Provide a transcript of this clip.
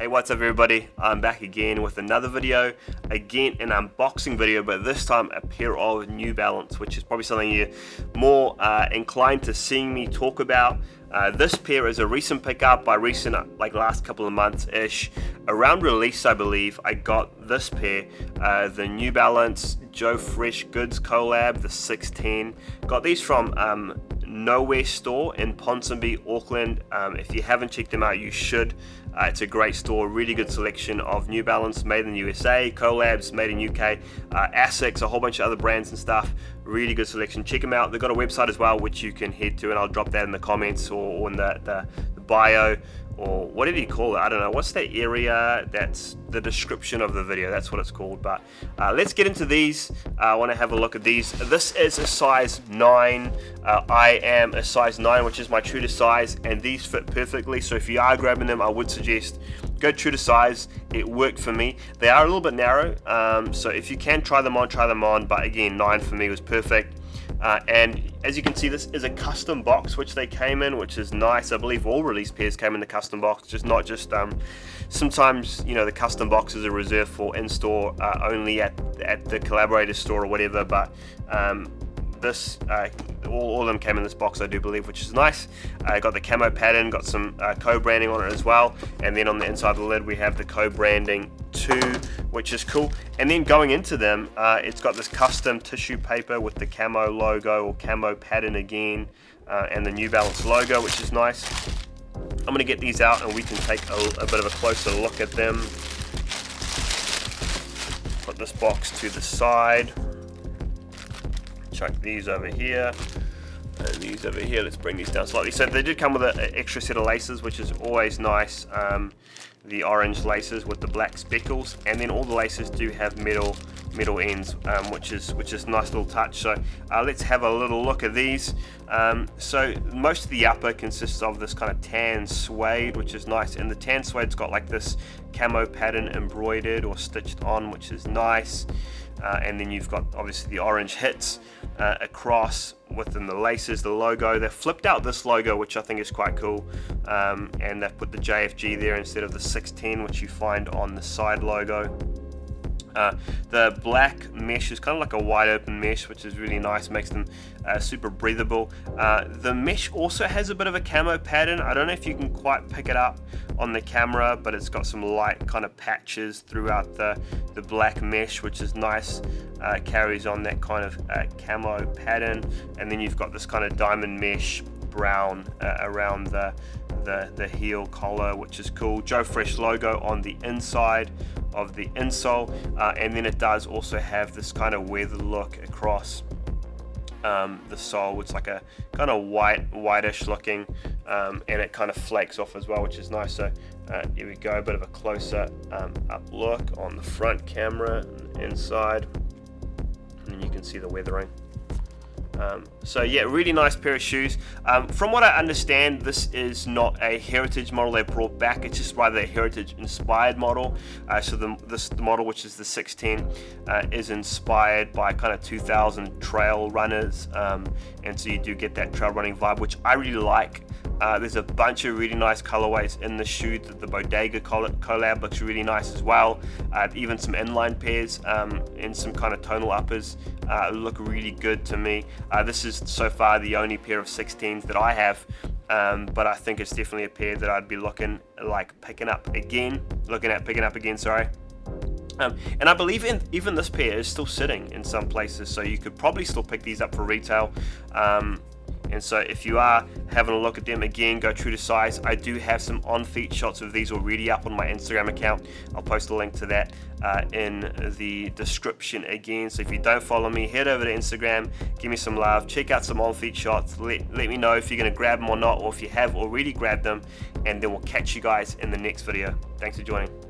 Hey, what's up everybody? I'm back again with another video, again an unboxing video, but this time a pair of New Balance, which is probably something you're more inclined to seeing me talk about. This pair is a recent pickup, by recent like last couple of months ish. Around release I believe I got this pair, the New Balance Joe Freshgoods collab, the 610. Got these from Nowhere store in Ponsonby, Auckland. If you haven't checked them out, you should. It's a great store, really good selection of New Balance made in the USA, collabs made in UK, Asics, a whole bunch of other brands and stuff. Really good selection. Check them out. They've got a website as well which you can head to, and I'll drop that in the comments or in the bio, or whatever you call it. I don't know, what's that area that's the description of the video, that's what it's called. But let's get into these. I want to have a look at these. This is a size 9. I am a size 9, which is my true to size, and these fit perfectly. So if you are grabbing them, I would suggest go true to size. It worked for me. They are a little bit narrow, so if you can try them on, but again, 9 for me was perfect. And as you can see, this is a custom box which they came in, which is nice. I believe all release pairs came in the custom box, just not just sometimes, you know, the custom boxes are reserved for in-store only at the collaborator store or whatever, but this all of them came in this box, I do believe, which is nice. Got the camo pattern, got some co-branding on it as well, and then on the inside of the lid we have the co-branding too, which is cool. And then going into them, it's got this custom tissue paper with the camo logo or camo pattern again, and the New Balance logo, which is nice. I'm going to get these out and we can take a bit of a closer look at them. Put this box to the side. Chuck these over here and these over here. Let's bring these down slightly. So they did come with an extra set of laces, which is always nice. The orange laces with the black speckles, and then all the laces do have metal ends, which is a nice little touch. So let's have a little look at these. So most of the upper consists of this kind of tan suede, which is nice, and the tan suede's got like this camo pattern embroidered or stitched on, which is nice. And then you've got obviously the orange hits across within the laces, the logo. They've flipped out this logo, which I think is quite cool, and they've put the JFG there instead of the 610, which you find on the side logo. The black mesh is kind of like a wide open mesh, which is really nice, makes them super breathable. The mesh also has a bit of a camo pattern. I don't know if you can quite pick it up on the camera, but it's got some light kind of patches throughout the black mesh, which is nice. Carries on that kind of camo pattern, and then you've got this kind of diamond mesh brown around the heel collar, which is cool. Joe Fresh logo on the inside of the insole, and then it does also have this kind of weathered look across the sole. It's like a kind of whitish looking, and it kind of flakes off as well, which is nice. So here we go, a bit of a closer up look on the front camera and inside, and then you can see the weathering. So yeah, really nice pair of shoes. From what I understand, this is not a heritage model they brought back, it's just rather a heritage inspired model. So the model, which is the 610, is inspired by kind of 2000 trail runners, and so you do get that trail running vibe, which I really like. There's a bunch of really nice colorways in the shoe. The Bodega collab looks really nice as well. Even some inline pairs and some kind of tonal uppers look really good to me. This is so far the only pair of 610s that I have, but I think it's definitely a pair that I'd be looking at picking up again. Sorry. And I believe even this pair is still sitting in some places, so you could probably still pick these up for retail. And so if you are having a look at them, again, go true to size. I do have some on-feet shots of these already up on my Instagram account. I'll post a link to that in the description again. So if you don't follow me, head over to Instagram, give me some love, check out some on-feet shots, let me know if you're going to grab them or not, or if you have already grabbed them, and then we'll catch you guys in the next video. Thanks for joining.